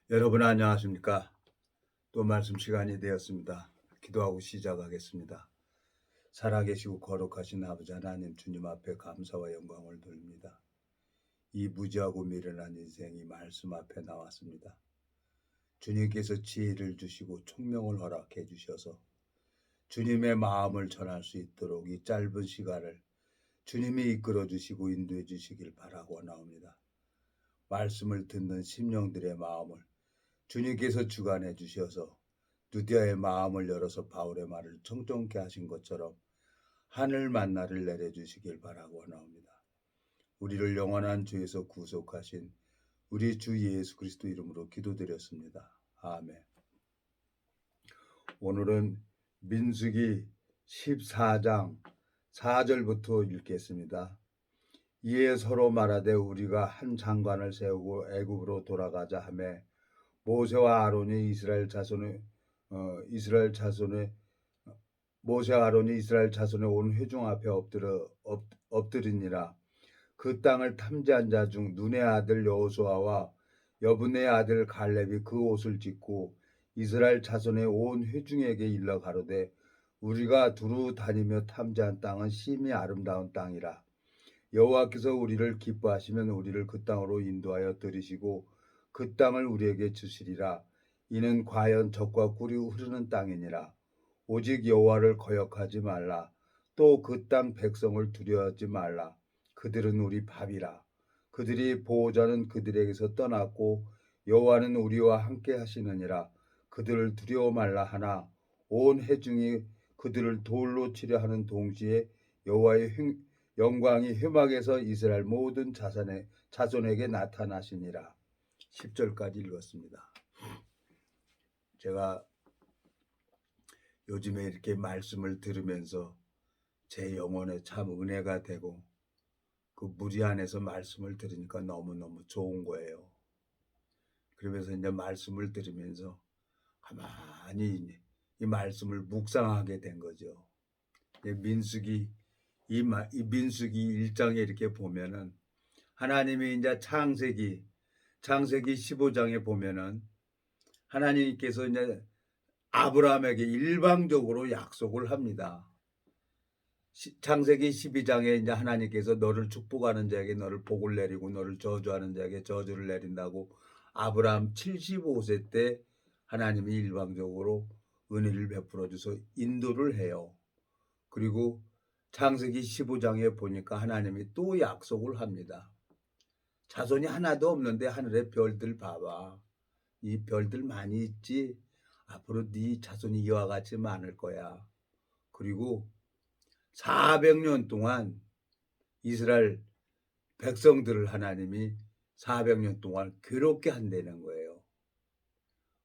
여러분 안녕하십니까? 또 말씀 시간이 되었습니다. 기도하고 시작하겠습니다. 살아계시고 거룩하신 아버지 하나님 주님 앞에 감사와 영광을 돌립니다. 이 무지하고 미련한 인생이 말씀 앞에 나왔습니다. 주님께서 지혜를 주시고 총명을 허락해 주셔서 주님의 마음을 전할 수 있도록 이 짧은 시간을 주님이 이끌어 주시고 인도해 주시길 바라고 나옵니다. 말씀을 듣는 심령들의 마음을 주님께서 주관해 주셔서 누디아의 마음을 열어서 바울의 말을 청정케 하신 것처럼 하늘 만나를 내려주시길 바라고 나옵니다. 우리를 영원한 죄에서 구속하신 우리 주 예수 그리스도 이름으로 기도드렸습니다. 아멘. 오늘은 민수기 14장 4절부터 읽겠습니다. 이에 서로 말하되 우리가 한 장관을 세우고 애굽으로 돌아가자 하매 모세와 아론이 이스라엘 자손의 온 회중 앞에 엎드리니라. 그 땅을 탐지한 자 중 눈의 아들 여호수아와 여분의 아들 갈렙이 그 옷을 찢고 이스라엘 자손의 온 회중에게 일러 가로되 우리가 두루 다니며 탐지한 땅은 심히 아름다운 땅이라. 여호와께서 우리를 기뻐하시면 우리를 그 땅으로 인도하여 들이시고 그 땅을 우리에게 주시리라. 이는 과연 젖과 꿀이 흐르는 땅이니라. 오직 여호와를 거역하지 말라. 또 그 땅 백성을 두려워하지 말라. 그들은 우리 밥이라. 그들이 보호자는 그들에게서 떠났고 여호와는 우리와 함께 하시느니라. 그들을 두려워 말라 하나 온 회중이 그들을 돌로 치려 하는 동시에 여호와의 영광이 회막에서 이스라엘 모든 자손에게 나타나시니라. 10절까지 읽었습니다. 제가 요즘에 이렇게 말씀을 들으면서 제 영혼에 참 은혜가 되고 그 무리 안에서 말씀을 들으니까 너무너무 좋은 거예요. 그러면서 이제 말씀을 들으면서 가만히 이 말씀을 묵상하게 된 거죠. 민수기 이 민수기 1장에 이렇게 보면은 하나님이 이제 창세기 15장에 보면은 하나님께서 이제 아브라함에게 일방적으로 약속을 합니다. 창세기 12장에 이제 하나님께서 너를 축복하는 자에게 너를 복을 내리고 너를 저주하는 자에게 저주를 내린다고 아브라함 75세 때 하나님이 일방적으로 은혜를 베풀어 줘서 인도를 해요. 그리고 창세기 15장에 보니까 하나님이 또 약속을 합니다. 자손이 하나도 없는데 하늘의 별들 봐봐. 이 별들 많이 있지. 앞으로 네 자손이 이와 같이 많을 거야. 그리고 400년 동안 이스라엘 백성들을 하나님이 400년 동안 괴롭게 한다는 거예요.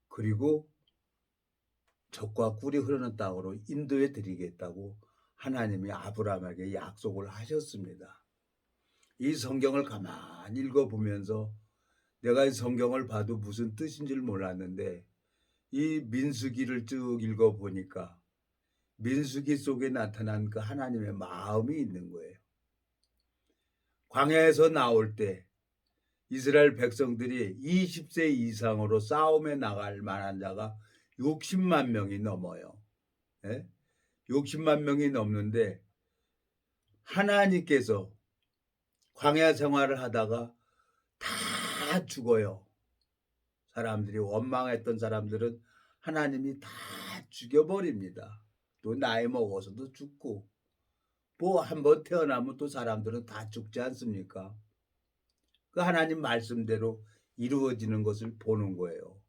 그리고 젖과 꿀이 흐르는 땅으로 인도해 드리겠다고 하나님이 아브라함에게 약속을 하셨습니다. 이 성경을 가만히 읽어보면서 내가 이 성경을 봐도 무슨 뜻인지를 몰랐는데 이 민수기를 쭉 읽어보니까 민수기 속에 나타난 그 하나님의 마음이 있는 거예요. 광야에서 나올 때 이스라엘 백성들이 20세 이상으로 싸움에 나갈 만한 자가 60만 명이 넘어요. 예? 60만 명이 넘는데 하나님께서 광야 생활을 하다가 다 죽어요. 사람들이 원망했던 사람들은 하나님이 다 죽여버립니다. 또 나이 먹어서도 죽고 뭐 한번 태어나면 또 사람들은 다 죽지 않습니까? 그 하나님 말씀대로 이루어지는 것을 보는 거예요.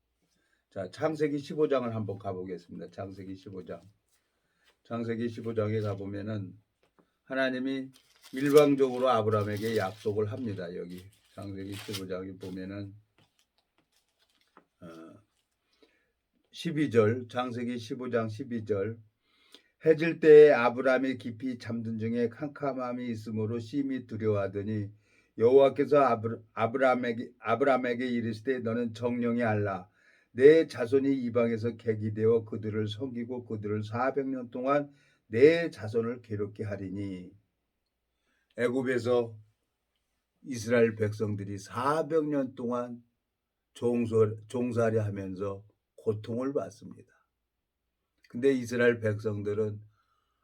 자, 창세기 15장을 한번 가보겠습니다. 창세기 15장. 창세기 15장에 가보면은 하나님이 일방적으로 아브라함에게 약속을 합니다. 여기 창세기 15장에 보면은 12절, 창세기 15장 12절. 해질 때에 아브라함이 깊이 잠든 중에 캄캄함이 있으므로 심히 두려워하더니 여호와께서 아브라함에게 이르시되 너는 정령이 알라. 내 자손이 이방에서 객이 되어 그들을 섬기고 그들을 400년 동안 내 자손을 괴롭게 하리니. 애굽에서 이스라엘 백성들이 400년 동안 종살이 하면서 고통을 받습니다. 근데 이스라엘 백성들은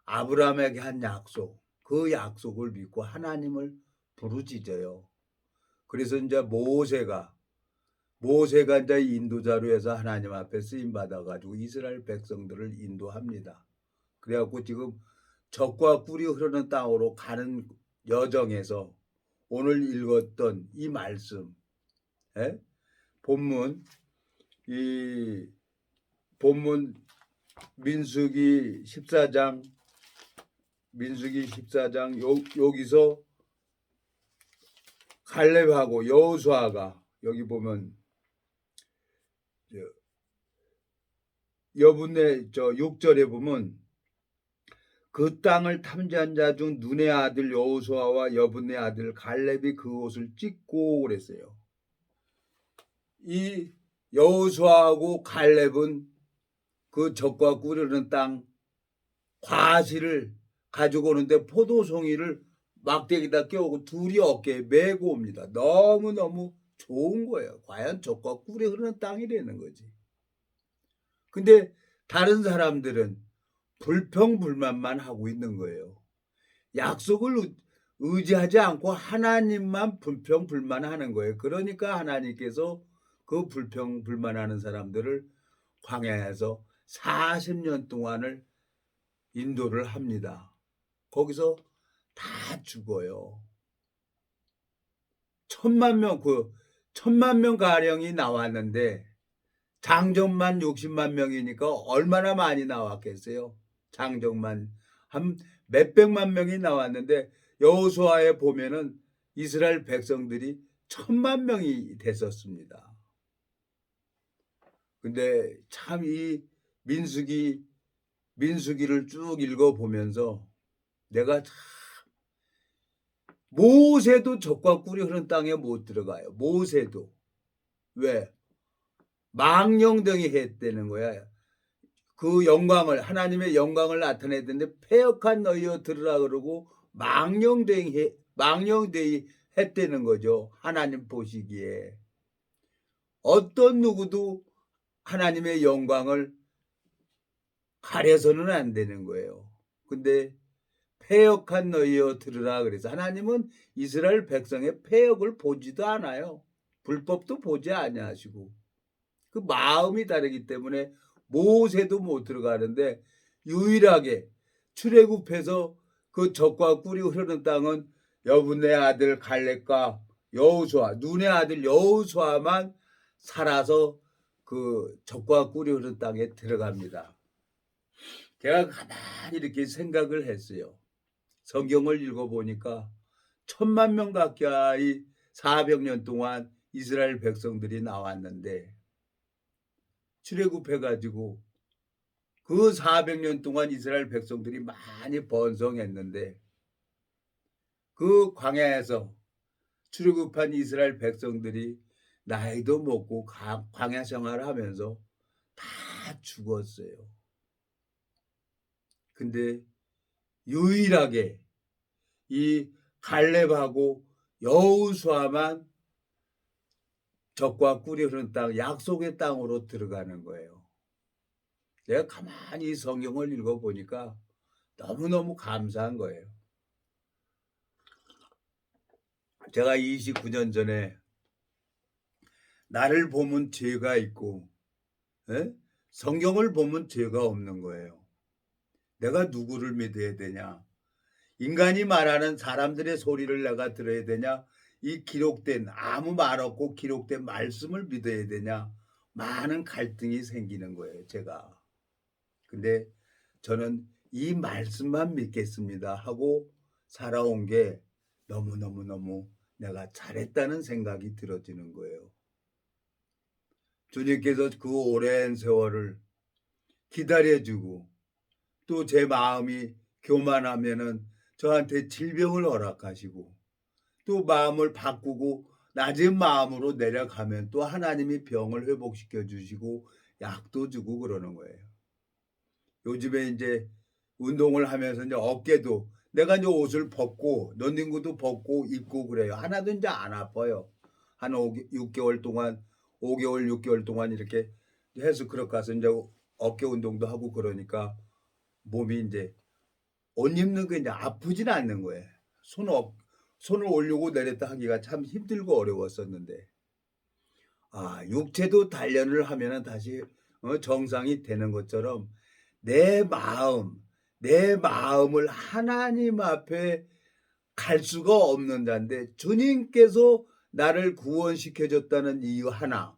아브라함에게 한 약속, 그 약속을 믿고 하나님을 부르짖어요. 그래서 이제 모세가 이제 인도자로 해서 하나님 앞에 쓰임 받아 가지고 이스라엘 백성들을 인도합니다. 그래 갖고 지금 젖과 꿀이 흐르는 땅으로 가는 여정에서 오늘 읽었던 이 말씀, 예? 본문 이 본문 민수기 14장 여기서 갈렙하고 여호수아가 여기 보면 여분의 6절에 보면 그 땅을 탐지한 자 중 눈의 아들 여호수아와 여분의 아들 갈렙이 그 옷을 찢고 그랬어요. 이 여호수아하고 갈렙은 그 젖과 꿀이 흐르는 땅 과실을 가지고 오는데 포도송이를 막대기다 껴오고 둘이 어깨에 메고 옵니다. 너무너무 좋은 거예요. 과연 젖과 꿀이 흐르는 땅이라는 거지. 근데 다른 사람들은 불평불만만 하고 있는 거예요. 약속을 의지하지 않고 하나님만 불평불만하는 거예요. 그러니까 하나님께서 그 불평불만하는 사람들을 광야에서 40년 동안을 인도를 합니다. 거기서 다 죽어요. 1,000만 명 가량이 나왔는데 장정만 60만 명이니까 얼마나 많이 나왔겠어요. 장정만 한 몇백만 명이 나왔는데 여호수아에 보면은 이스라엘 백성들이 1,000만 명이 됐었습니다. 근데 참 이 민수기를 쭉 읽어보면서 내가 참 모세도 젖과 꿀이 흐르는 땅에 못 들어가요. 모세도. 왜? 망령되이 했다는 거야. 그 영광을 하나님의 영광을 나타내는데 패역한 너희여 들으라 그러고 망령되이 했다는 거죠. 하나님 보시기에. 어떤 누구도 하나님의 영광을 가려서는 안 되는 거예요. 근데 패역한 너희여 들으라 그래서 하나님은 이스라엘 백성의 패역을 보지도 않아요. 불법도 보지 아니하시고 그 마음이 다르기 때문에 모세도 못 들어가는데 유일하게 출애굽해서 그 젖과 꿀이 흐르는 땅은 여분의 아들 갈렙과 여호수아 눈의 아들 여호수아만 살아서 그 젖과 꿀이 흐르는 땅에 들어갑니다. 제가 가만히 이렇게 생각을 했어요. 성경을 읽어보니까 1,000만 명 가까이 400년 동안 이스라엘 백성들이 나왔는데 출애굽해가지고 그 400년 동안 이스라엘 백성들이 많이 번성했는데 그 광야에서 출애굽한 이스라엘 백성들이 나이도 먹고 광야 생활을 하면서 다 죽었어요. 근데 유일하게 이 갈렙하고 여호수아만 젖과 꿀이 흐르는 땅, 약속의 땅으로 들어가는 거예요. 내가 가만히 성경을 읽어보니까 너무너무 감사한 거예요. 제가 29년 전에 나를 보면 죄가 있고 성경을 보면 죄가 없는 거예요. 내가 누구를 믿어야 되냐? 인간이 말하는 사람들의 소리를 내가 들어야 되냐? 이 기록된 아무 말 없고 기록된 말씀을 믿어야 되냐? 많은 갈등이 생기는 거예요. 제가. 근데 저는 이 말씀만 믿겠습니다 하고 살아온 게 너무너무 내가 잘했다는 생각이 들어지는 거예요. 주님께서 그 오랜 세월을 기다려주고 또 제 마음이 교만하면은 저한테 질병을 허락하시고 또 마음을 바꾸고 낮은 마음으로 내려가면 또 하나님이 병을 회복시켜 주시고 약도 주고 그러는 거예요. 요즘에 이제 운동을 하면서 이제 어깨도 내가 이제 옷을 벗고 런닝구도 벗고 입고 그래요. 하나도 이제 안 아파요. 한 6개월 동안 5개월, 6개월 동안 이렇게 해서 그렇게 가서 이제 어깨 운동도 하고 그러니까 몸이 이제 옷 입는 게 이제 아프지는 않는 거예요. 손을 올리고 내렸다 하기가 참 힘들고 어려웠었는데 육체도 단련을 하면은 다시 정상이 되는 것처럼 내 마음을 하나님 앞에 갈 수가 없는 자인데 주님께서 나를 구원시켜 줬다는 이유 하나.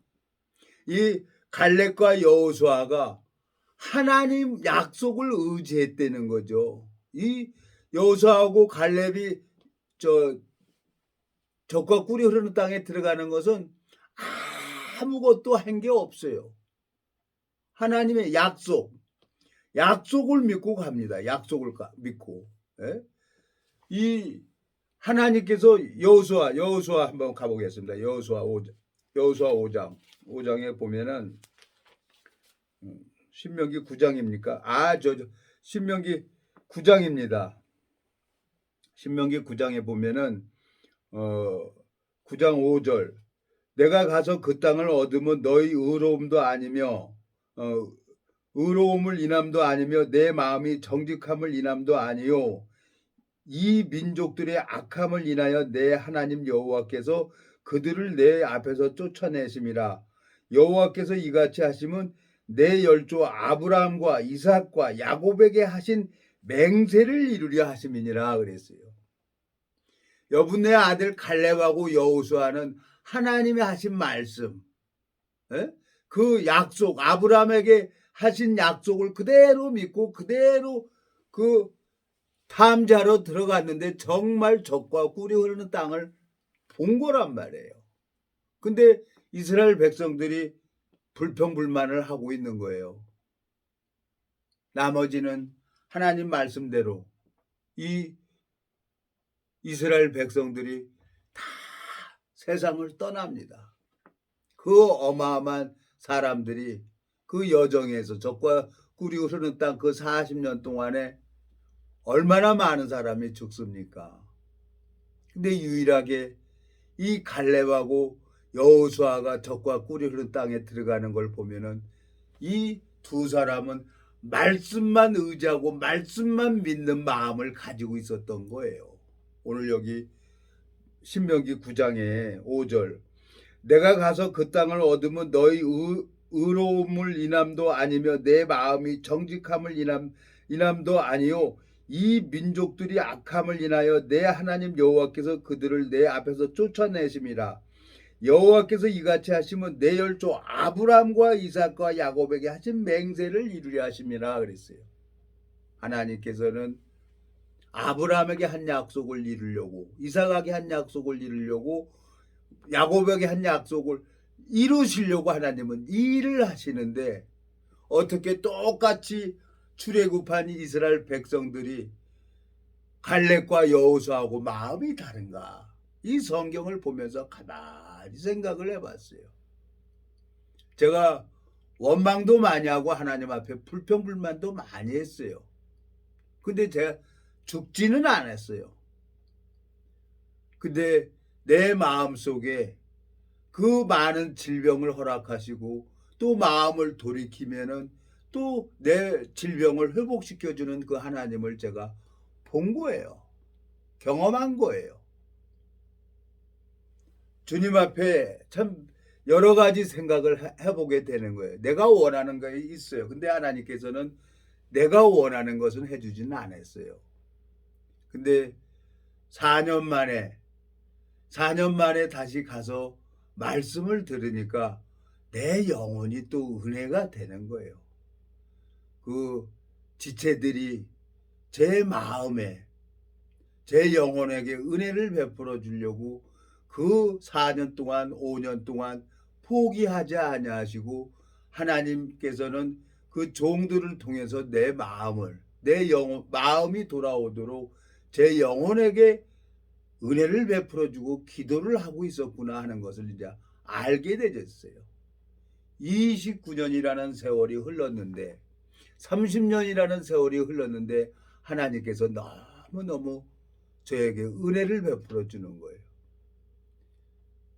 이 갈렙과 여호수아가 하나님 약속을 의지했다는 거죠. 이 여호수아하고 갈렙이 저 적과 꿀이 흐르는 땅에 들어가는 것은 아무것도 한 게 없어요. 하나님의 약속을 믿고 갑니다. 약속을 믿고. 예? 이 하나님께서 여호수아 한번 가보겠습니다. 여호수아 5장에 보면은 신명기 9장입니까? 신명기 9장입니다. 신명기 9장에 보면은 9장 5절 내가 가서 그 땅을 얻으면 너희 의로움도 아니며 의로움을 인함도 아니며 내 마음이 정직함을 인함도 아니요 이 민족들의 악함을 인하여 내 하나님 여호와께서 그들을 내 앞에서 쫓아내심이라. 여호와께서 이같이 하시면 내 열조 아브라함과 이삭과 야곱에게 하신 맹세를 이루려 하심이니라 그랬어요. 여분의 아들 갈렙하고 여호수아는 하나님이 하신 말씀, 그 약속, 아브라함에게 하신 약속을 그대로 믿고 그대로 그 탐지하러 들어갔는데 정말 적과 꿀이 흐르는 땅을 본 거란 말이에요. 근데 이스라엘 백성들이 불평불만을 하고 있는 거예요. 나머지는 하나님 말씀대로 이 이스라엘 백성들이 다 세상을 떠납니다. 그 어마어마한 사람들이 그 여정에서 적과 꿀이 흐르는 땅 그 40년 동안에 얼마나 많은 사람이 죽습니까? 근데 유일하게 이 갈렙하고 여호수아가 적과 꿀이 흐르는 땅에 들어가는 걸 보면은 이 두 사람은 말씀만 의지하고 말씀만 믿는 마음을 가지고 있었던 거예요. 오늘 여기 신명기 9장에 5절 내가 가서 그 땅을 얻으면 너희 의로움을 인함도 아니며 내 마음이 정직함을 인함도 아니요 이 민족들이 악함을 인하여 내 하나님 여호와께서 그들을 내 앞에서 쫓아내심이라. 여호와께서 이같이 하시면 내 열조 아브라함과 이삭과 야곱에게 하신 맹세를 이루려 하심이라 그랬어요. 하나님께서는 아브라함에게 한 약속을 이루려고 이삭에게 한 약속을 이루려고 야곱에게 한 약속을 이루시려고 하나님은 일을 하시는데 어떻게 똑같이 출애굽한 이스라엘 백성들이 갈렙과 여호수아하고 마음이 다른가? 이 성경을 보면서 가만히 생각을 해봤어요. 제가 원망도 많이 하고 하나님 앞에 불평불만도 많이 했어요. 근데 제가 죽지는 않았어요. 근데 내 마음속에 그 많은 질병을 허락하시고 또 마음을 돌이키면은 또 내 질병을 회복시켜주는 그 하나님을 제가 본 거예요. 경험한 거예요. 주님 앞에 참 여러 가지 생각을 해보게 되는 거예요. 내가 원하는 게 있어요. 근데 하나님께서는 내가 원하는 것은 해주지는 않았어요. 근데 4년 만에 다시 가서 말씀을 들으니까 내 영혼이 또 은혜가 되는 거예요. 그 지체들이 제 마음에 제 영혼에게 은혜를 베풀어 주려고 그 4년 동안 5년 동안 포기하지 아니하시고 하나님께서는 그 종들을 통해서 내 마음이 돌아오도록 제 영혼에게 은혜를 베풀어 주고 기도를 하고 있었구나 하는 것을 이제 알게 되졌어요. 29년이라는 세월이 흘렀는데 30년이라는 세월이 흘렀는데 하나님께서 너무너무 저에게 은혜를 베풀어 주는 거예요.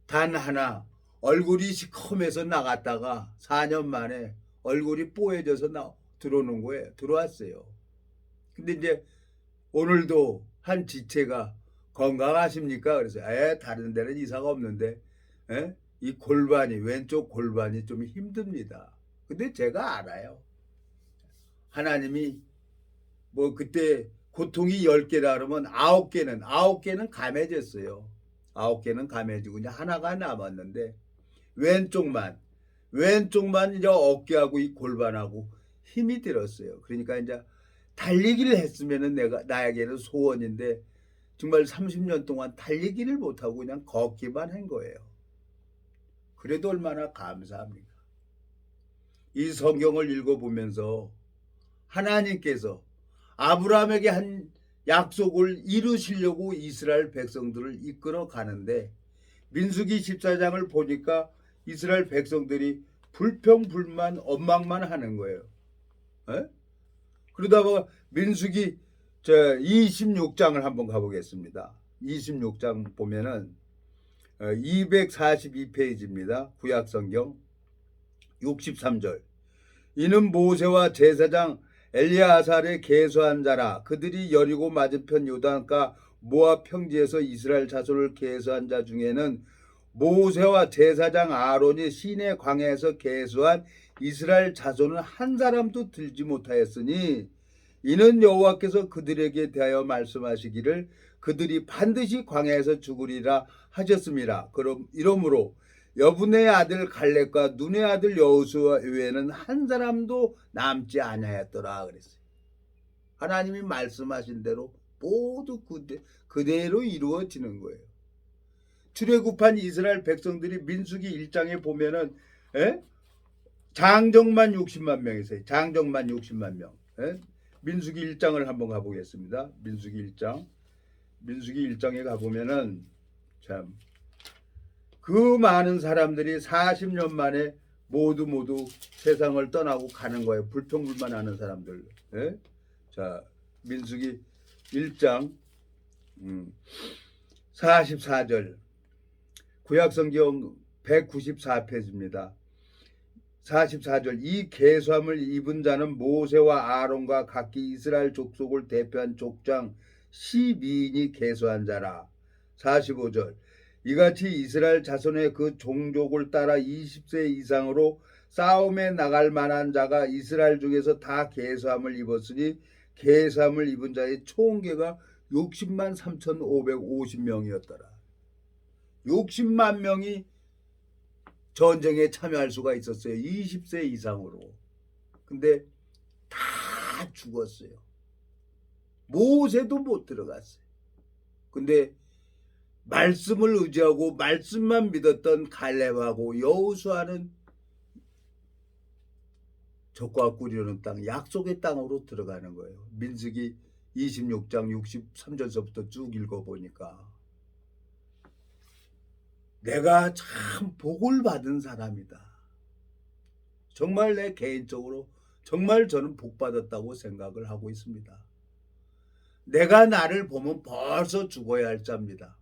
단 하나 얼굴이 시커매서 나갔다가 4년 만에 얼굴이 뽀얘져서 들어오는 거예요. 들어왔어요. 근데 이제 오늘도 한 지체가 건강하십니까? 그래서 다른 데는 이사가 없는데 이 골반이 왼쪽 골반이 좀 힘듭니다. 근데 제가 알아요. 하나님이 뭐 그때 고통이 10개라 그러면 9개는 감해졌어요. 9개는 감해지고 이제 하나가 남았는데 왼쪽만 이제 어깨하고 이 골반하고 힘이 들었어요. 그러니까 이제 달리기를 했으면은 나에게는 소원인데 정말 30년 동안 달리기를 못하고 그냥 걷기만 한 거예요. 그래도 얼마나 감사합니까? 이 성경을 읽어보면서 하나님께서 아브라함에게 한 약속을 이루시려고 이스라엘 백성들을 이끌어 가는데 민수기 14장을 보니까 이스라엘 백성들이 불평불만 엇망만 하는 거예요. 에? 그러다가 민수기 26장을 한번 가보겠습니다. 26장 보면은 242페이지입니다. 구약성경 63절. 이는 모세와 제사장 엘리아살의 계수한 자라. 그들이 여리고 맞은편 요단가 모압 평지에서 이스라엘 자손을 계수한 자 중에는 모세와 제사장 아론이 시내 광야에서 계수한 이스라엘 자손은 한 사람도 들지 못하였으니 이는 여호와께서 그들에게 대하여 말씀하시기를 그들이 반드시 광야에서 죽으리라 하셨습니다. 그럼 이러므로 여분의 아들 갈렙과 눈의 아들 여호수아 외에는 한 사람도 남지 아니하였더라 그랬어요. 하나님이 말씀하신 대로 모두 그대로 이루어지는 거예요. 출애굽한 이스라엘 백성들이 민수기 1장에 보면은 장정만 60만 명 있어요. 장정만 60만 명. 민수기 1장을 한번 가보겠습니다. 민수기 1장에 가보면은 참 그 많은 사람들이 40년 만에 모두 세상을 떠나고 가는 거예요. 불평불만하는 사람들. 자, 민수기 1장 44절. 구약성경 194페이지입니다. 44절. 이 계수함을 입은 자는 모세와 아론과 각기 이스라엘 족속을 대표한 족장 12인이 계수한 자라. 45절. 이같이 이스라엘 자손의 그 종족을 따라 20세 이상으로 싸움에 나갈 만한 자가 이스라엘 중에서 다 계수함을 입었으니 계수함을 입은 자의 총계가 60만 3,550명이었더라. 60만 명이 전쟁에 참여할 수가 있었어요. 20세 이상으로. 근데 다 죽었어요. 모세도 못 들어갔어요. 근데 말씀을 의지하고 말씀만 믿었던 갈렙하고 여호수아는 적과 꾸리는 땅, 약속의 땅으로 들어가는 거예요. 민수기 26장 63절서부터 쭉 읽어보니까 내가 참 복을 받은 사람이다. 정말 내 개인적으로 정말 저는 복 받았다고 생각을 하고 있습니다. 내가 나를 보면 벌써 죽어야 할 자입니다.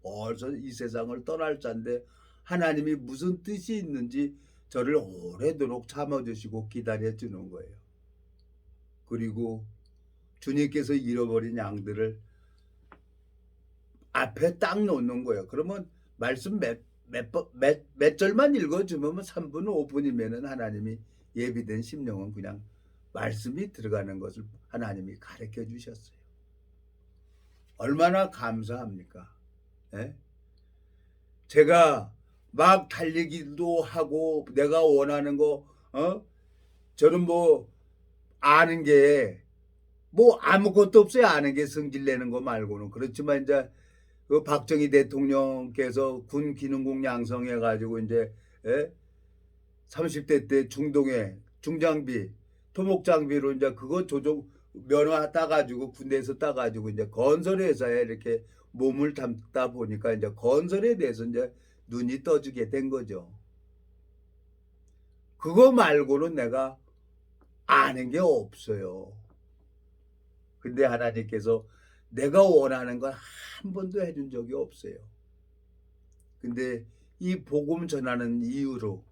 벌써 이 세상을 떠날 자인데 하나님이 무슨 뜻이 있는지 저를 오래도록 참아주시고 기다려주는 거예요. 그리고 주님께서 잃어버린 양들을 앞에 딱 놓는 거예요. 그러면 말씀 몇 절만 읽어주면 3분 5분이면 하나님이 예비된 심령은 그냥 말씀이 들어가는 것을 하나님이 가르쳐 주셨어요. 얼마나 감사합니까? 제가 막 달리기도 하고 내가 원하는 거 저는 뭐 아는 게 뭐 아무것도 없어요. 아는 게 성질내는 거 말고는. 그렇지만 이제 그 박정희 대통령께서 군 기능국 양성해 가지고 이제 30대 때 중동에 중장비 토목장비로 이제 그거 조종 면허 따가지고 군대에서 따가지고 이제 건설회사에 이렇게 몸을 담다 보니까 이제 건설에 대해서 이제 눈이 떠지게 된 거죠. 그거 말고는 내가 아는 게 없어요. 근데 하나님께서 내가 원하는 건 한 번도 해준 적이 없어요. 근데 이 복음 전하는 이유로,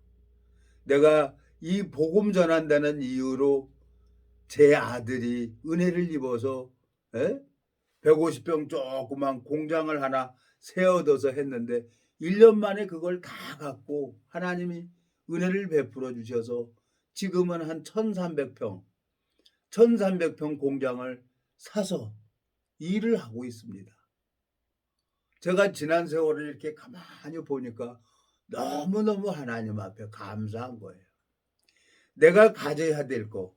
내가 이 복음 전한다는 이유로 제 아들이 은혜를 입어서 150평 조그만 공장을 하나 세워둬서 했는데 1년 만에 그걸 다 갖고 하나님이 은혜를 베풀어 주셔서 지금은 한 1300평 공장을 사서 일을 하고 있습니다. 제가 지난 세월을 이렇게 가만히 보니까 너무너무 하나님 앞에 감사한 거예요. 내가 가져야 될 거,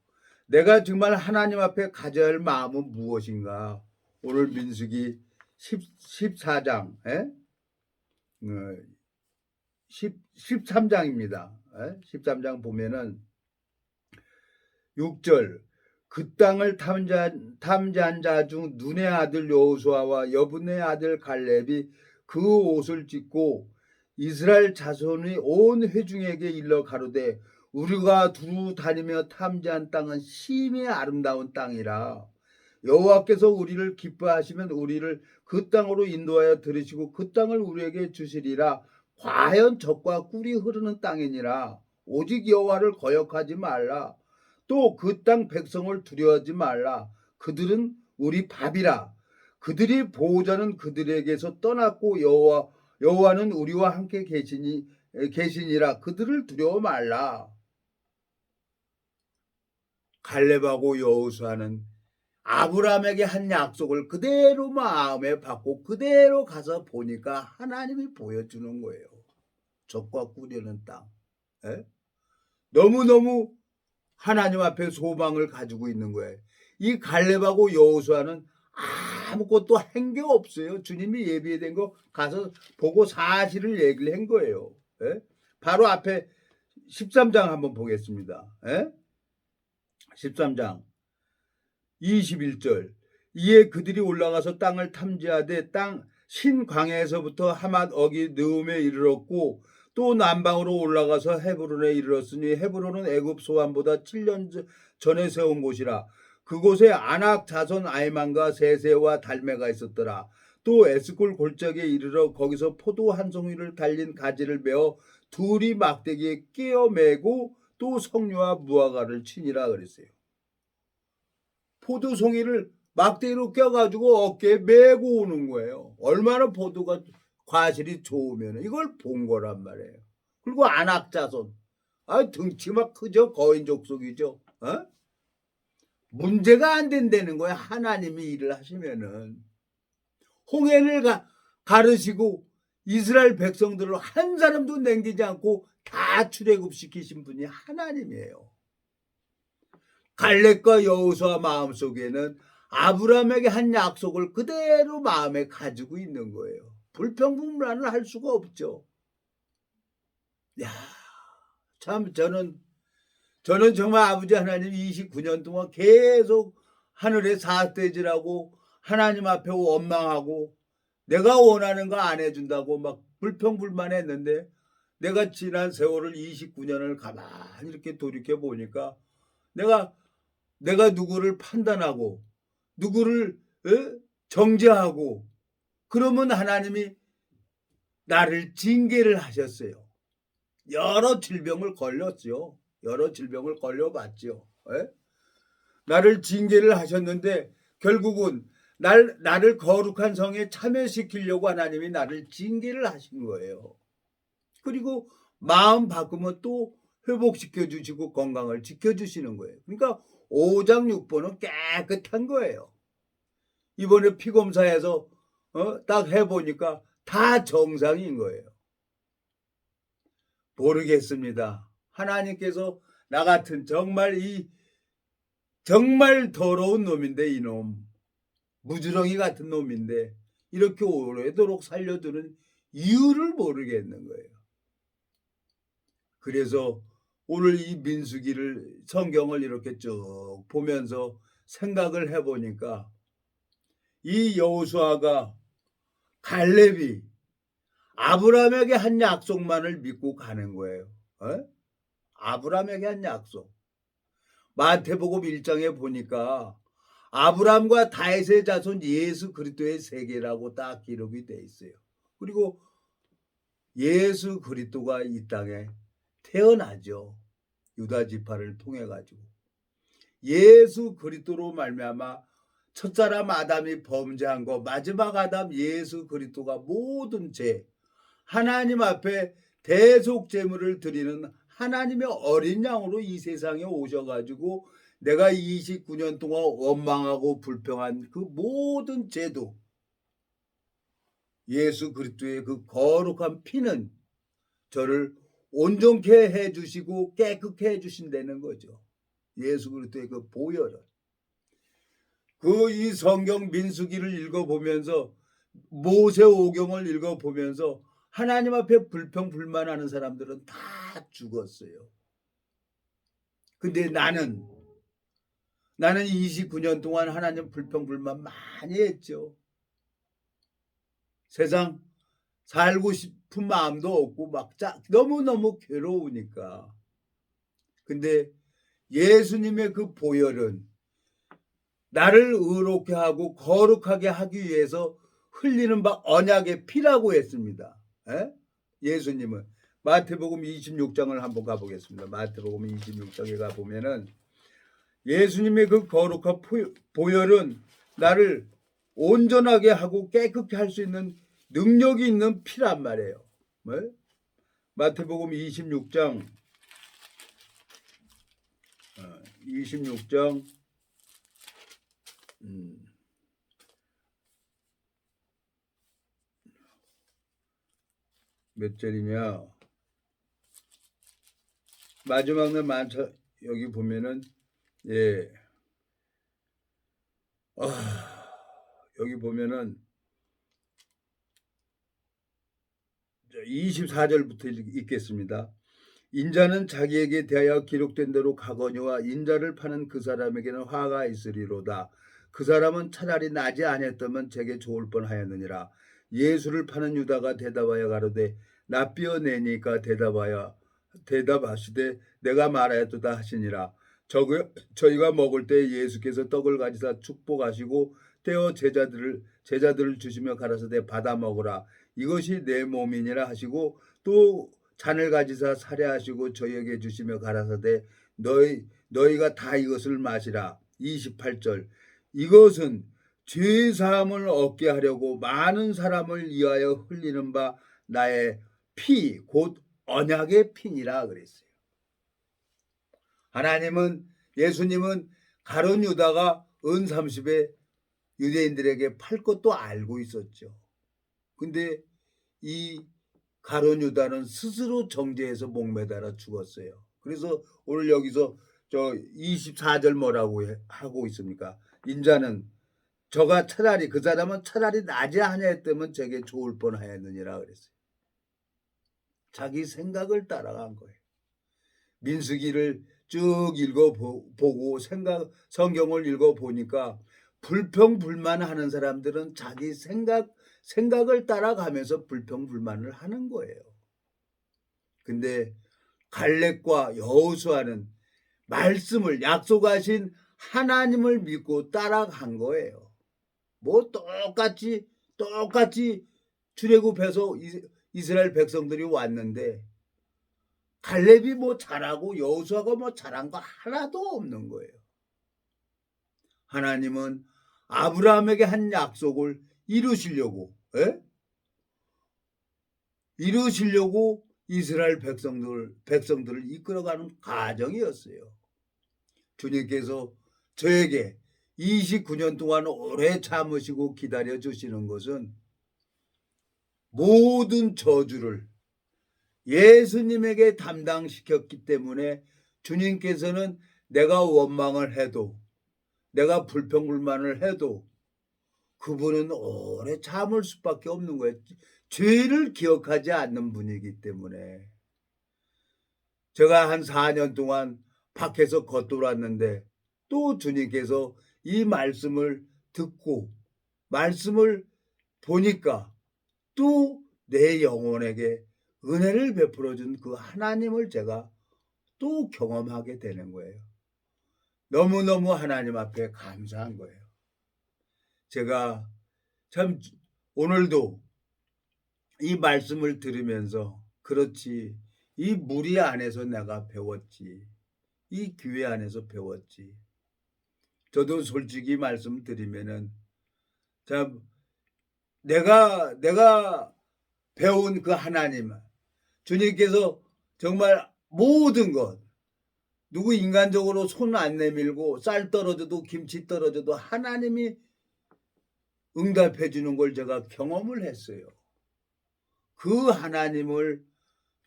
내가 정말 하나님 앞에 가져야 할 마음은 무엇인가? 오늘 민수기 14장 13장입니다. 13장 보면은 6절, 그 땅을 탐지한 자 중 눈의 아들 여호수아와 여분의 아들 갈렙이 그 옷을 찢고 이스라엘 자손의 온 회중에게 일러 가로되 우리가 두루 다니며 탐지한 땅은 심히 아름다운 땅이라. 여호와께서 우리를 기뻐하시면 우리를 그 땅으로 인도하여 들으시고 그 땅을 우리에게 주시리라. 과연 젖과 꿀이 흐르는 땅이니라. 오직 여호와를 거역하지 말라. 또 그 땅 백성을 두려워하지 말라. 그들은 우리 밥이라. 그들이 보호자는 그들에게서 떠났고 여호와는 우리와 함께 계시니라. 그들을 두려워 말라. 갈렙하고 여호수아는 아브라함에게 한 약속을 그대로 마음에 받고 그대로 가서 보니까 하나님이 보여주는 거예요. 젖과 꿀이는 땅. 너무너무 하나님 앞에 소망을 가지고 있는 거예요. 이 갈렙하고 여호수아는 아무것도 한 게 없어요. 주님이 예비된 거 가서 보고 사실을 얘기를 한 거예요. 바로 앞에 13장 한번 보겠습니다. 13장 21절, 이에 그들이 올라가서 땅을 탐지하되 땅 신광야에서부터 하맛 어기 느움에 이르렀고 또 남방으로 올라가서 헤브론에 이르렀으니 헤브론은 애굽 소환보다 7년 전에 세운 곳이라. 그곳에 아낙 자손 아이만과 세세와 달메가 있었더라. 또 에스콜 골짜기에 이르러 거기서 포도 한 송이를 달린 가지를 메어 둘이 막대기에 끼어 메고 또 석류와 무화과를 치니라 그랬어요. 포도송이를 막대기로 껴가지고 어깨에 메고 오는 거예요. 얼마나 포도가 과실이 좋으면 이걸 본 거란 말이에요. 그리고 안악자손, 등치 막 크죠. 거인 족속이죠. 문제가 안 된다는 거야. 하나님이 일을 하시면은 홍해를 가르시고 이스라엘 백성들을 한 사람도 남기지 않고 다 출애굽시키신 분이 하나님이에요. 갈렙과 여호수아 마음속에는 아브라함에게 한 약속을 그대로 마음에 가지고 있는 거예요. 불평불만을 할 수가 없죠. 야, 참 저는 정말 아버지 하나님 29년 동안 계속 하늘에 사대질하고 하나님 앞에 원망하고 내가 원하는 거 안 해준다고 막 불평불만했는데 내가 지난 세월을 29년을 가만히 이렇게 돌이켜 보니까 내가 누구를 판단하고 누구를 정죄하고 그러면 하나님이 나를 징계를 하셨어요. 여러 질병을 걸렸죠. 여러 질병을 걸려봤죠. 나를 징계를 하셨는데 결국은 나를 거룩한 성에 참여시키려고 하나님이 나를 징계를 하신 거예요. 그리고 마음 바꾸면 또 회복시켜 주시고 건강을 지켜주시는 거예요. 그러니까 5장 6번은 깨끗한 거예요. 이번에 피검사에서 딱 해보니까 다 정상인 거예요. 모르겠습니다. 하나님께서 나 같은 정말 더러운 놈인데 이놈 무지렁이 같은 놈인데 이렇게 오래도록 살려두는 이유를 모르겠는 거예요. 그래서 오늘 이 민수기를 성경을 이렇게 쭉 보면서 생각을 해보니까 이 여호수아가 갈렙이 아브라함에게 한 약속만을 믿고 가는 거예요. 아브라함에게 한 약속. 마태복음 1장에 보니까 아브라함과 다윗의 자손 예수 그리스도의 세계라고 딱 기록이 돼 있어요. 그리고 예수 그리스도가 이 땅에 태어나죠. 유다 지파를 통해 가지고 예수 그리스도로 말미암아 첫사람 아담이 범죄한 거, 마지막 아담 예수 그리스도가 모든 죄, 하나님 앞에 대속 제물을 드리는 하나님의 어린 양으로 이 세상에 오셔 가지고 내가 29년 동안 원망하고 불평한 그 모든 죄도 예수 그리스도의 그 거룩한 피는 저를 온전케 해 주시고 깨끗게 해 주신다는 거죠. 예수 그리스도의 그 보혈은. 그 이 성경 민수기를 읽어보면서 모세오경을 읽어보면서 하나님 앞에 불평불만하는 사람들은 다 죽었어요. 근데 나는 29년 동안 하나님 불평불만 많이 했죠. 세상 살고 싶은 마음도 없고 막 너무너무 괴로우니까. 근데 예수님의 그 보혈은 나를 의롭게 하고 거룩하게 하기 위해서 흘리는 바 언약의 피라고 했습니다. 에? 예수님은 마태복음 26장을 한번 가보겠습니다. 마태복음 26장에 가보면은 예수님의 그 거룩한 보혈은 나를 온전하게 하고 깨끗게 할 수 있는 능력이 있는 피란 말이에요. 뭐? 마태복음 26장 26장 몇 절이냐? 마지막 날 만차 여기 보면은 예. 여기 보면은 24절부터 읽겠습니다. 인자는 자기에게 대하여 기록된 대로 가거니와 인자를 파는 그 사람에게는 화가 있으리로다. 그 사람은 차라리 나지 아니했다면 제게 좋을 뻔하였느니라. 예수를 파는 유다가 대답하여 가로되 납비어내니까 대답하시되 내가 말하였도다 하시니라. 저희가 먹을 때 예수께서 떡을 가지사 축복하시고 떼어 제자들을 주시며 가라사대 받아 먹으라. 이것이 내 몸이니라 하시고 또 잔을 가지사 살해하시고 저희에게 주시며 가라사대 너희가 다 이것을 마시라. 28절 이것은 죄사함을 얻게 하려고 많은 사람을 위하여 흘리는 바 나의 피 곧 언약의 피니라 그랬어요. 예수님은 가룟 유다가 은 30에 유대인들에게 팔 것도 알고 있었죠. 근데 이 가룟 유다는 스스로 정죄해서 목매달아 죽었어요. 그래서 오늘 여기서 저 24절 뭐라고 하고 있습니까? 인자는 그 사람은 차라리 나지 아니했다면 제게 좋을 뻔하였느니라 그랬어요. 자기 생각을 따라간 거예요. 민수기를 쭉 읽어보고 성경을 읽어보니까 불평불만하는 사람들은 자기 생각을 따라가면서 불평불만을 하는 거예요. 근데 갈렙과 여호수아는 말씀을 약속하신 하나님을 믿고 따라간 거예요. 뭐 똑같이 출애굽해서 이스라엘 백성들이 왔는데 갈렙이 뭐 잘하고 여호수아가 뭐 잘한 거 하나도 없는 거예요. 하나님은 아브라함에게 한 약속을 이루시려고 이스라엘 백성들을 이끌어가는 과정이었어요. 주님께서 저에게 29년 동안 오래 참으시고 기다려 주시는 것은 모든 저주를 예수님에게 담당시켰기 때문에 주님께서는 내가 원망을 해도 내가 불평불만을 해도 그분은 오래 참을 수밖에 없는 거예요. 죄를 기억하지 않는 분이기 때문에. 제가 한 4년 동안 밖에서 겉돌았는데 또 주님께서 이 말씀을 듣고 말씀을 보니까 또 내 영혼에게 은혜를 베풀어 준 그 하나님을 제가 또 경험하게 되는 거예요. 너무너무 하나님 앞에 감사한 거예요. 제가 참 오늘도 이 말씀을 들으면서 그렇지, 이 무리 안에서 내가 배웠지. 이 교회 안에서 배웠지. 저도 솔직히 말씀드리면은 참 내가 배운 그 하나님, 주님께서 정말 모든 것, 누구 인간적으로 손 안 내밀고 쌀 떨어져도 김치 떨어져도 하나님이 응답해 주는 걸 제가 경험을 했어요. 그 하나님을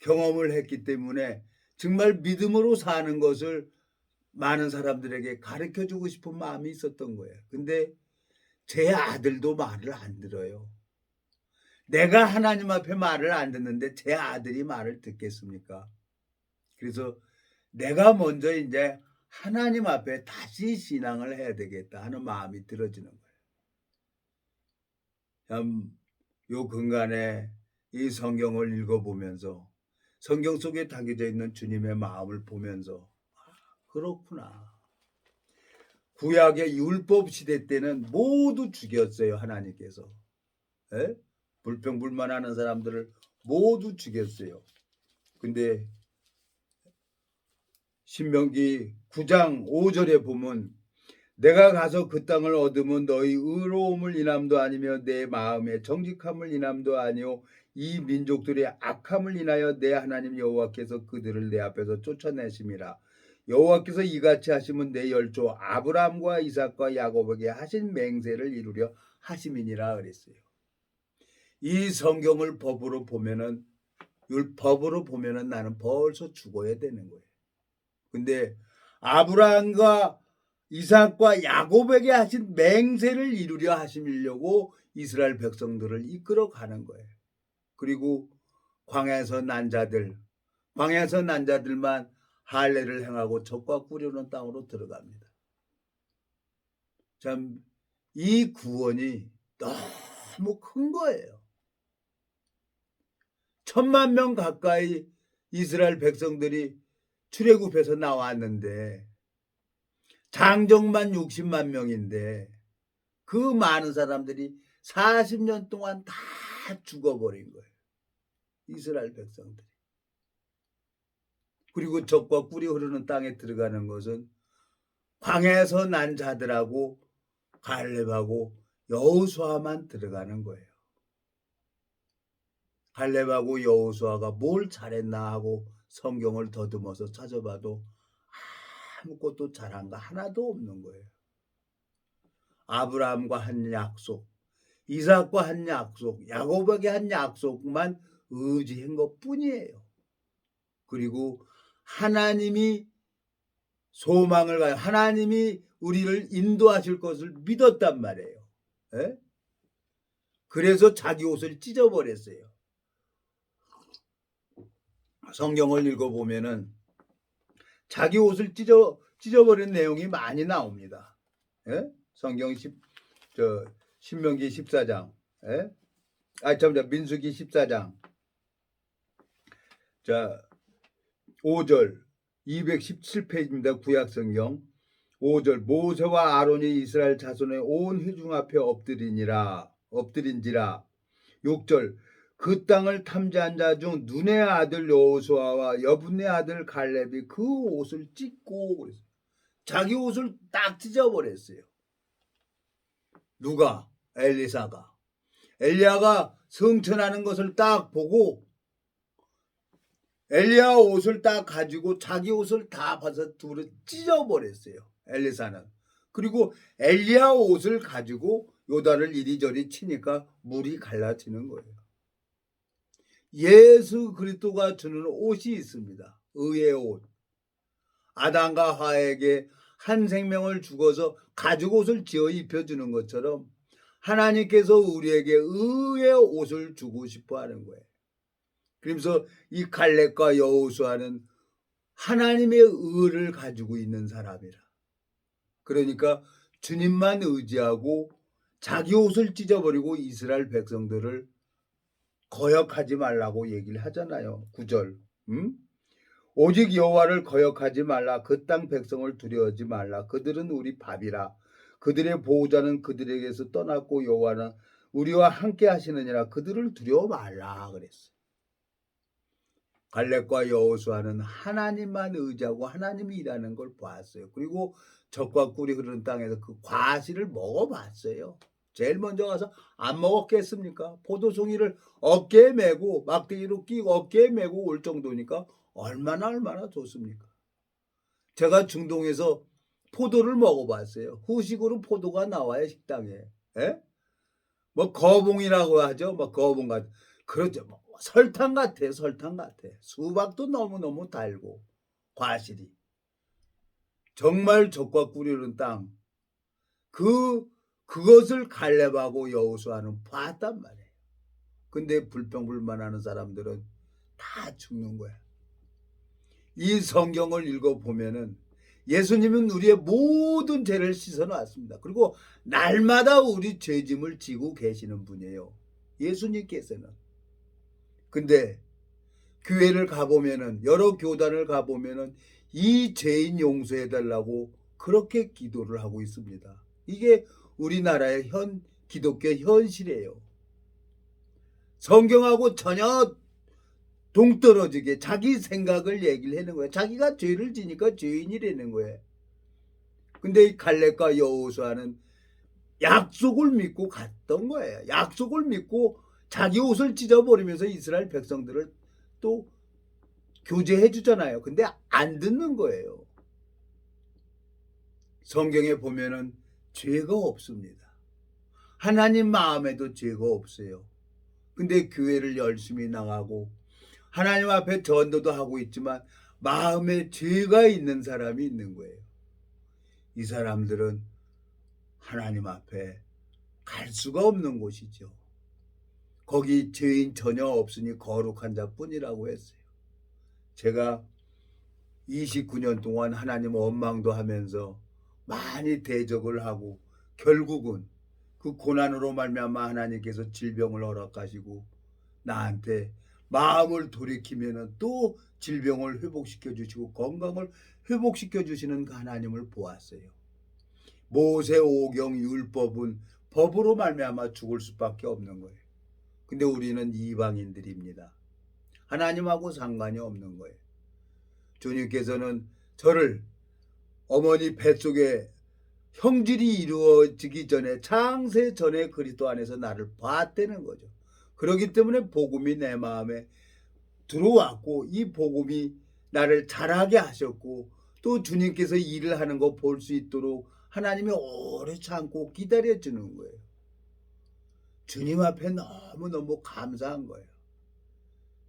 경험을 했기 때문에 정말 믿음으로 사는 것을 많은 사람들에게 가르쳐 주고 싶은 마음이 있었던 거예요. 근데 제 아들도 말을 안 들어요. 내가 하나님 앞에 말을 안 듣는데 제 아들이 말을 듣겠습니까? 그래서 내가 먼저 이제 하나님 앞에 다시 신앙을 해야 되겠다 하는 마음이 들어지는 거예요. 참, 요 근간에 이 성경을 읽어보면서 성경 속에 담겨져 있는 주님의 마음을 보면서 그렇구나. 구약의 율법 시대 때는 모두 죽였어요, 하나님께서. 에? 불평불만하는 사람들을 모두 죽였어요. 근데 신명기 9장 5절에 보면 내가 가서 그 땅을 얻으면 너희 의로움을 인함도 아니며 내 마음의 정직함을 인함도 아니요 이 민족들의 악함을 인하여 내 하나님 여호와께서 그들을 내 앞에서 쫓아내심이라. 여호와께서 이같이 하시면 내 열조 아브라함과 이삭과 야곱에게 하신 맹세를 이루려 하심이니라 그랬어요. 이 성경을 법으로 보면은 율법으로 보면은 나는 벌써 죽어야 되는 거예요. 근데 아브라함과 이삭과 야곱에게 하신 맹세를 이루려 하시려고 이스라엘 백성들을 이끌어 가는 거예요. 그리고 광야에서 난 자들만 할례를 행하고 적과 꿀이오는 땅으로 들어갑니다. 참, 이 구원이 너무 큰 거예요. 1,000,000명 가까이 이스라엘 백성들이 출애굽해서 나왔는데 장정만 60만 명인데 그 많은 사람들이 40년 동안 다 죽어버린 거예요. 이스라엘 백성들이. 그리고 적과 꿀이 흐르는 땅에 들어가는 것은 광야에서 난 자들하고 갈렙하고 여호수아만 들어가는 거예요. 갈렙하고 여호수아가 뭘 잘했나 하고 성경을 더듬어서 찾아봐도 아무것도 잘한 거 하나도 없는 거예요. 아브라함과 한 약속, 이삭과 한 약속, 야곱에게 한 약속만 의지한 것뿐이에요. 그리고 하나님이 소망을 가요. 하나님이 우리를 인도하실 것을 믿었단 말이에요. 에? 그래서 자기 옷을 찢어버렸어요. 성경을 읽어보면은 자기 옷을 찢어버린 내용이 많이 나옵니다. 에? 성경 신명기 14장, 민수기 14장, 5절, 217페이지입니다. 구약성경 5절, 모세와 아론이 이스라엘 자손의 온 회중 앞에 엎드린지라. 6절, 그 땅을 탐지한 자 중 눈의 아들 여호수아와 여분의 아들 갈렙이 그 옷을 찢고 그랬어요. 자기 옷을 딱 찢어버렸어요. 누가? 엘리사가. 엘리야가 성천하는 것을 딱 보고 엘리야 옷을 딱 가지고 자기 옷을 다 벗어 둘을 찢어버렸어요. 엘리사는. 그리고 엘리야 옷을 가지고 요단을 이리저리 치니까 물이 갈라지는 거예요. 예수 그리스도가 주는 옷이 있습니다. 의의 옷. 아담과 하와에게 한 생명을 주어서 가죽 옷을 지어 입혀주는 것처럼 하나님께서 우리에게 의의 옷을 주고 싶어 하는 거예요. 그러면서 이 갈렙과 여호수아는 하나님의 의를 가지고 있는 사람이라. 그러니까 주님만 의지하고 자기 옷을 찢어버리고 이스라엘 백성들을 거역하지 말라고 얘기를 하잖아요. 9절. 오직 여호와를 거역하지 말라. 그 땅 백성을 두려워하지 말라. 그들은 우리 밥이라. 그들의 보호자는 그들에게서 떠났고 여호와는 우리와 함께 하시느니라 그들을 두려워 말라 그랬어요. 갈렙과 여호수아는 하나님만 의지하고 하나님이 일하는 걸 보았어요. 그리고 적과 꿀이 흐르는 땅에서 그 과실을 먹어봤어요. 제일 먼저 가서 안 먹었겠습니까? 포도송이를 어깨에 메고 막대기로 끼고 어깨에 메고 올 정도니까 얼마나 좋습니까? 제가 중동에서 포도를 먹어봤어요. 후식으로 포도가 나와요, 식당에. 예? 뭐 거봉이라고 하죠. 뭐 거봉 같은. 그렇죠. 뭐 설탕 같아요. 설탕 같아. 수박도 너무너무 달고 과실이. 정말 적과 꿀이 흐르는 땅. 그것을 갈렙하고 여호수아는 봤단 말이에요. 근데 불평불만하는 사람들은 다 죽는 거야. 이 성경을 읽어보면은 예수님은 우리의 모든 죄를 씻어놨습니다. 그리고 날마다 우리 죄짐을 지고 계시는 분이에요. 예수님께서는. 근데 교회를 가보면은 여러 교단을 가보면은 이 죄인 용서해달라고 그렇게 기도를 하고 있습니다. 이게 우리나라의 기독교 현실이에요. 성경하고 전혀 동떨어지게 자기 생각을 얘기를 하는 거예요. 자기가 죄를 지니까 죄인이라는 거예요. 근데 이 갈렙과 여호수아는 약속을 믿고 갔던 거예요. 약속을 믿고 자기 옷을 찢어버리면서 이스라엘 백성들을 또 교제해 주잖아요. 근데 안 듣는 거예요. 성경에 보면은 죄가 없습니다. 하나님 마음에도 죄가 없어요. 근데 교회를 열심히 나가고 하나님 앞에 전도도 하고 있지만 마음에 죄가 있는 사람이 있는 거예요. 이 사람들은 하나님 앞에 갈 수가 없는 곳이죠. 거기 죄인 전혀 없으니 거룩한 자뿐이라고 했어요. 제가 29년 동안 하나님 원망도 하면서 많이 대적을 하고 결국은 그 고난으로 말미암아 하나님께서 질병을 허락하시고 나한테 마음을 돌이키면은 또 질병을 회복시켜 주시고 건강을 회복시켜 주시는 그 하나님을 보았어요. 모세 오경 율법은 법으로 말미암아 죽을 수밖에 없는 거예요. 근데 우리는 이방인들입니다. 하나님하고 상관이 없는 거예요. 주님께서는 저를 어머니 뱃속에 형질이 이루어지기 전에 창세 전에 그리스도 안에서 나를 봤다는 거죠. 그렇기 때문에 복음이 내 마음에 들어왔고 이 복음이 나를 자라게 하셨고 또 주님께서 일을 하는 거 볼 수 있도록 하나님이 오래 참고 기다려주는 거예요. 주님 앞에 너무너무 감사한 거예요.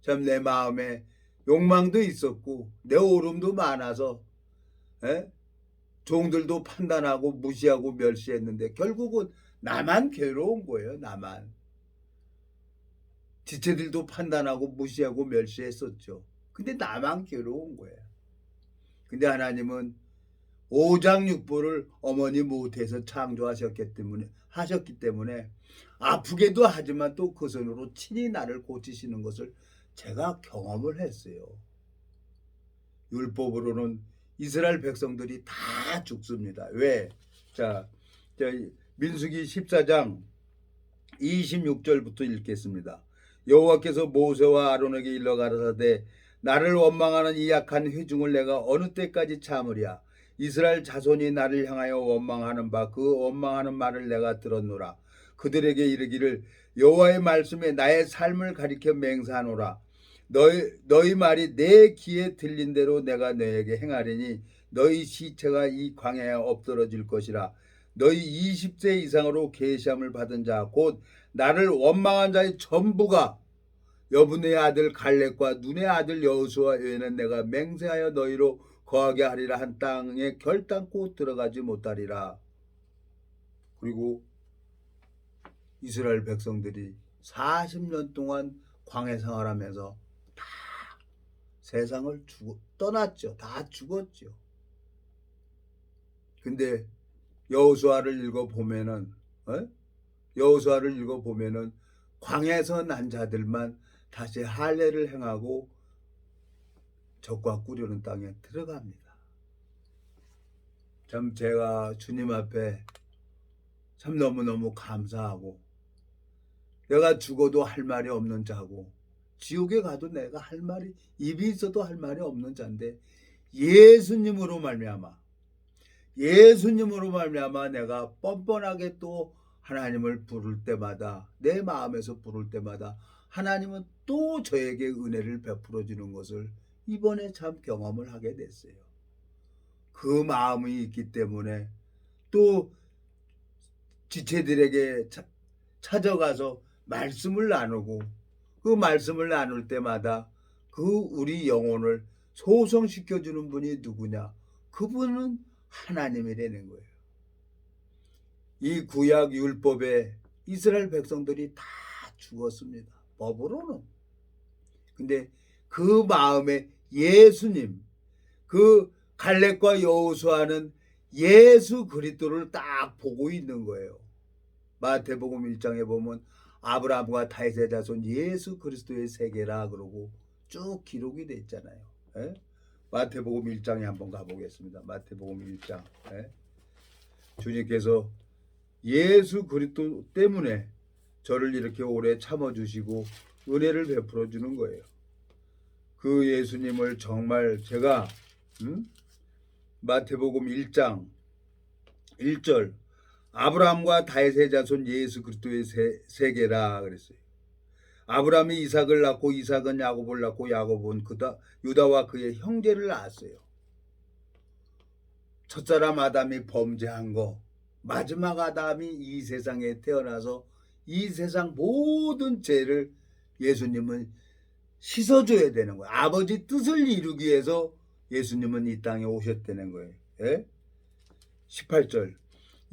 참 내 마음에 욕망도 있었고 내 오름도 많아서 종들도 판단하고 무시하고 멸시했는데 결국은 나만 괴로운 거예요. 나만. 지체들도 판단하고 무시하고 멸시했었죠. 근데 나만 괴로운 거예요. 근데 하나님은 오장육부를 어머니 못해서 창조하셨기 때문에 아프게도 하지만 또 그 손으로 친히 나를 고치시는 것을 제가 경험을 했어요. 율법으로는 이스라엘 백성들이 다 죽습니다. 왜? 자, 민수기 14장 26절부터 읽겠습니다. 여호와께서 모세와 아론에게 일러 가라사대 나를 원망하는 이 약한 회중을 내가 어느 때까지 참으랴. 이스라엘 자손이 나를 향하여 원망하는 바 그 원망하는 말을 내가 들었노라. 그들에게 이르기를 여호와의 말씀에 나의 삶을 가리켜 맹세하노라. 너희 말이 내 귀에 들린 대로 내가 너에게 행하리니 너희 시체가 이 광야에 엎드러질 것이라. 너희 20세 이상으로 계시함을 받은 자 곧 나를 원망한 자의 전부가 여분의 아들 갈렙과 눈의 아들 여호수아 외에는 내가 맹세하여 너희로 거하게 하리라 한 땅에 결단코 들어가지 못하리라. 그리고 이스라엘 백성들이 40년 동안 광야 생활하면서 다 세상을 떠났죠. 다 죽었죠. 근데 여호수아를 읽어보면은 여호수아를 읽어보면은 광야에서 난 자들만 다시 할례를 행하고 적과 꿀이는 땅에 들어갑니다. 참 제가 주님 앞에 참 너무너무 감사하고 내가 죽어도 할 말이 없는 자고 지옥에 가도 내가 할 말이 입이 있어도 할 말이 없는 자인데 예수님으로 말미암아 내가 뻔뻔하게 또 하나님을 부를 때마다 내 마음에서 부를 때마다 하나님은 또 저에게 은혜를 베풀어 주는 것을 이번에 참 경험을 하게 됐어요. 그 마음이 있기 때문에 또 지체들에게 찾아가서 말씀을 나누고 그 말씀을 나눌 때마다 그 우리 영혼을 소성시켜 주는 분이 누구냐? 그분은 하나님이라는 거예요. 이 구약 율법에 이스라엘 백성들이 다 죽었습니다. 법으로는. 근데 그 마음에 예수님, 그 갈렙과 여호수아는 예수 그리스도를 딱 보고 있는 거예요. 마태복음 1장에 보면 아브라함과 다윗의 자손 예수 그리스도의 세계라 그러고 쭉 기록이 돼 있잖아요. 예? 마태복음 1장에 한번 가보겠습니다. 마태복음 1장. 예? 주님께서 예수 그리스도 때문에 저를 이렇게 오래 참아주시고 은혜를 베풀어 주는 거예요. 그 예수님을 정말 제가 마태복음 1장 1절 아브라함과 다윗의 자손 예수 그리스도의 세계라 그랬어요. 아브라함이 이삭을 낳고 이삭은 야곱을 낳고 야곱은 유다와 그의 형제를 낳았어요. 첫사람 아담이 범죄한 거 마지막 아담이 이 세상에 태어나서 이 세상 모든 죄를 예수님은 씻어줘야 되는 거예요. 아버지 뜻을 이루기 위해서 예수님은 이 땅에 오셨다는 거예요. 예? 18절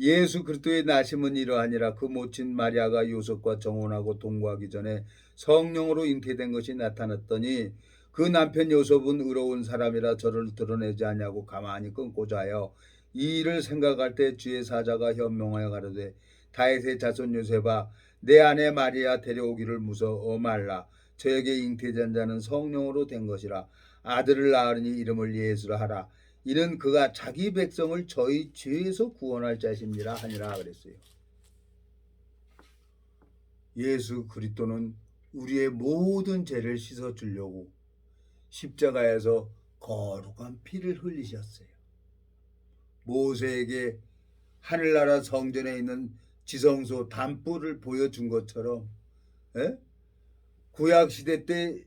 예수 그리스도의 나심은 이러하니라. 그 모친 마리아가 요셉과 정혼하고 동거하기 전에 성령으로 잉태된 것이 나타났더니 그 남편 요셉은 의로운 사람이라 저를 드러내지 아니하고 가만히 끊고자 하여 이 일을 생각할 때 주의 사자가 현명하여 가로되 다윗의 자손 요셉아 내 아내 마리아 데려오기를 무서워 말라. 저에게 잉태된 자는 성령으로 된 것이라. 아들을 낳으니 이름을 예수라 하라. 이는 그가 자기 백성을 저희 죄에서 구원할 자심이라 하니라 그랬어요. 예수 그리스도는 우리의 모든 죄를 씻어주려고 십자가에서 거룩한 피를 흘리셨어요. 모세에게 하늘나라 성전에 있는 지성소 단뿔을 보여준 것처럼 구약시대 때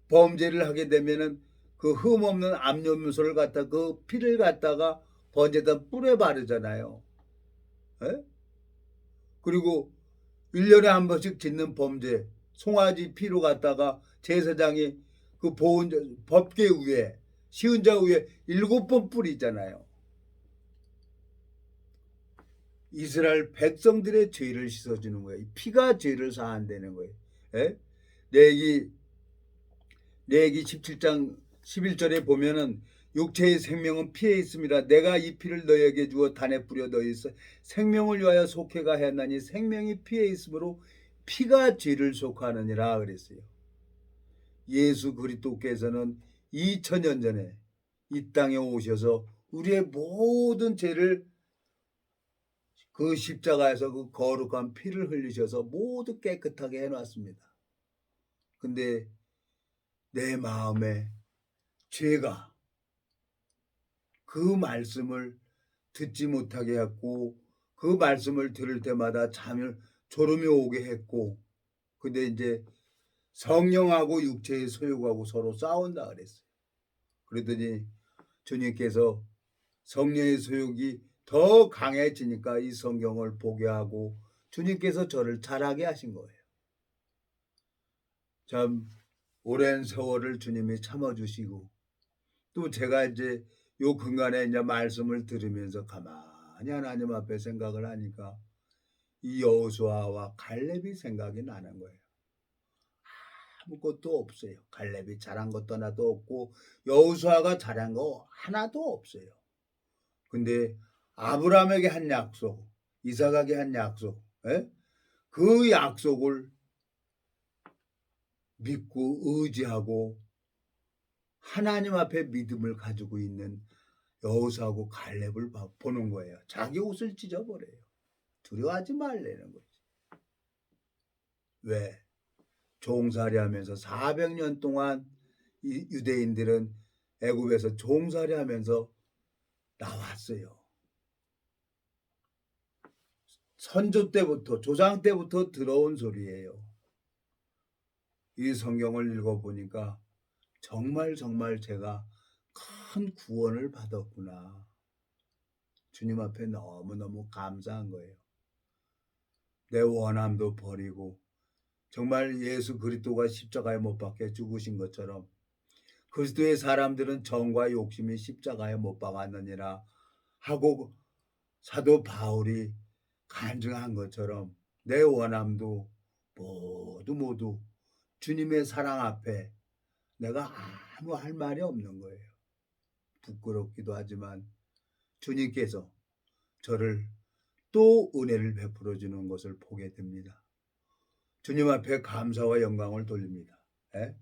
범죄를 하게 되면은 그 흠없는 암염소를 갖다 그 피를 갖다가 번제단 뿔에 바르잖아요. 에? 그리고 1년에 한 번씩 짓는 범죄 송아지 피로 갖다가 제사장이 그 법궤 위에 시은자 위에 7번 뿌리잖아요. 이스라엘 백성들의 죄를 씻어주는 거예요. 피가 죄를 사한다는 거예요. 에? 레위기 17장 11절에 보면은 육체의 생명은 피에 있습니다. 내가 이 피를 너희에게 주어 단에 뿌려 너희 생명을 위하여 속해가 했나니 생명이 피에 있으므로 피가 죄를 속하느니라 그랬어요. 예수 그리스도께서는 2000년 전에 이 땅에 오셔서 우리의 모든 죄를 그 십자가에서 그 거룩한 피를 흘리셔서 모두 깨끗하게 해놨습니다. 근데 내 마음에 죄가 그 말씀을 듣지 못하게 했고 그 말씀을 들을 때마다 졸음이 오게 했고 근데 이제 성령하고 육체의 소욕하고 서로 싸운다 그랬어요. 그러더니 주님께서 성령의 소욕이 더 강해지니까 이 성경을 보게 하고 주님께서 저를 자라게 하신 거예요. 참 오랜 세월을 주님이 참아주시고 또 제가 이제 요 근간에 이제 말씀을 들으면서 가만히 하나님 앞에 생각을 하니까 이 여호수아와 갈렙이 생각이 나는 거예요. 아무것도 없어요. 갈렙이 잘한 것도 하나도 없고 여호수아가 잘한 거 하나도 없어요. 근데 아브라함에게 한 약속, 이삭에게 한 약속, 그 약속을 믿고 의지하고 하나님 앞에 믿음을 가지고 있는 여호수아하고 갈렙을 보는 거예요. 자기 옷을 찢어버려요. 두려워하지 말라는 거지. 왜? 종살이하면서 400년 동안 이 유대인들은 애굽에서 종살이하면서 나왔어요. 선조 때부터 조상 때부터 들어온 소리예요. 이 성경을 읽어보니까 정말 제가 큰 구원을 받았구나. 주님 앞에 너무너무 감사한 거예요. 내 원함도 버리고 정말 예수 그리스도가 십자가에 못 박혀 죽으신 것처럼 그리스도의 사람들은 정과 욕심이 십자가에 못 박았느니라 하고 사도 바울이 간증한 것처럼 내 원함도 모두 주님의 사랑 앞에 내가 아무 할 말이 없는 거예요. 부끄럽기도 하지만 주님께서 저를 또 은혜를 베풀어 주는 것을 보게 됩니다. 주님 앞에 감사와 영광을 돌립니다. 예?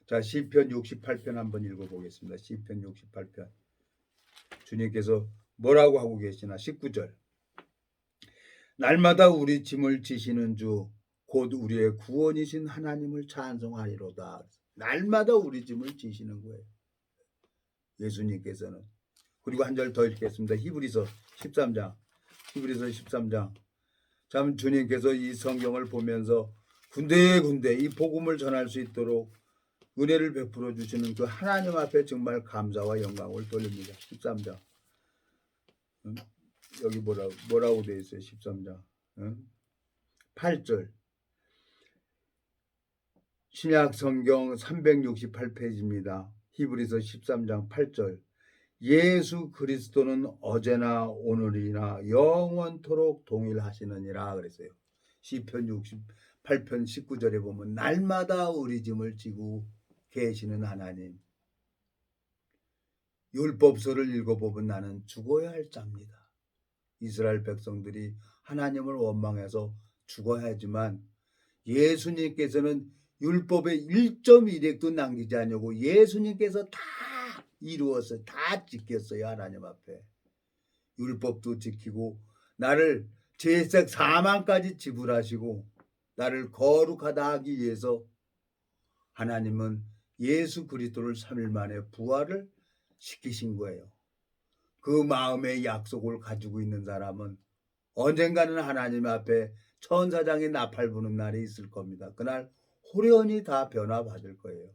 자, 시편 68편 한번 읽어보겠습니다. 시편 68편. 주님께서 뭐라고 하고 계시나? 19절. 날마다 우리 짐을 지시는 주 곧 우리의 구원이신 하나님을 찬송하리로다. 날마다 우리 짐을 지시는 거예요. 예수님께서는. 그리고 한 절 더 읽겠습니다. 히브리서 13장. 히브리서 13장. 참 주님께서 이 성경을 보면서 군데군데 이 복음을 전할 수 있도록 은혜를 베풀어 주시는 그 하나님 앞에 정말 감사와 영광을 돌립니다. 13장. 여기 뭐라고 되어 있어요? 13장. 8절. 신약 성경 368페이지입니다. 히브리서 13장 8절. 예수 그리스도는 어제나 오늘이나 영원토록 동일하시느니라 그랬어요. 시편 68편 19절에 보면 날마다 우리 짐을 지고 계시는 하나님. 율법서를 읽어보면 나는 죽어야 할 자입니다. 이스라엘 백성들이 하나님을 원망해서 죽어야 하지만 예수님께서는 율법의 1.1획도 남기지 않냐고 예수님께서 다 이루었어요. 다 지켰어요. 하나님 앞에. 율법도 지키고 나를 죄색 사망까지 지불하시고 나를 거룩하다 하기 위해서 하나님은 예수 그리스도를 3일 만에 부활을 시키신 거예요. 그 마음의 약속을 가지고 있는 사람은 언젠가는 하나님 앞에 천사장의 나팔 부는 날이 있을 겁니다. 그날 호련히 다 변화받을 거예요.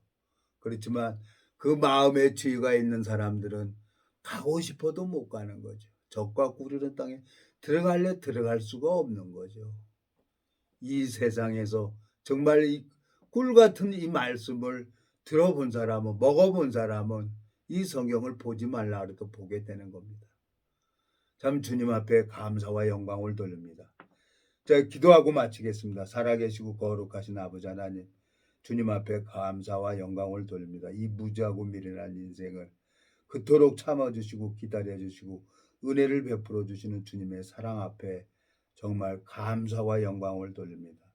그렇지만 그 마음의 죄가 있는 사람들은 가고 싶어도 못 가는 거죠. 적과 구르는 땅에 들어갈래 들어갈 수가 없는 거죠. 이 세상에서 정말 이 꿀 같은 이 말씀을 들어본 사람은 먹어본 사람은 이 성경을 보지 말라 그래도 보게 되는 겁니다. 참 주님 앞에 감사와 영광을 돌립니다. 자, 기도하고 마치겠습니다. 살아계시고 거룩하신 아버지 하나님, 주님 앞에 감사와 영광을 돌립니다. 이 무지하고 미련한 인생을 그토록 참아주시고 기다려주시고 은혜를 베풀어 주시는 주님의 사랑 앞에 정말 감사와 영광을 돌립니다.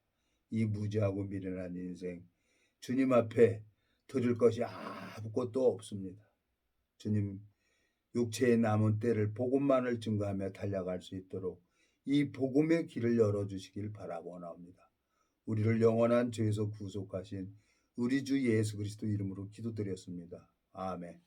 이 무지하고 미련한 인생 주님 앞에 드릴 것이 아무것도 없습니다. 주님 육체의 남은 때를 복음만을 증거하며 달려갈 수 있도록 이 복음의 길을 열어주시길 바라고나옵니다. 우리를 영원한 죄에서 구속하신 우리 주 예수 그리스도 이름으로 기도드렸습니다. 아멘.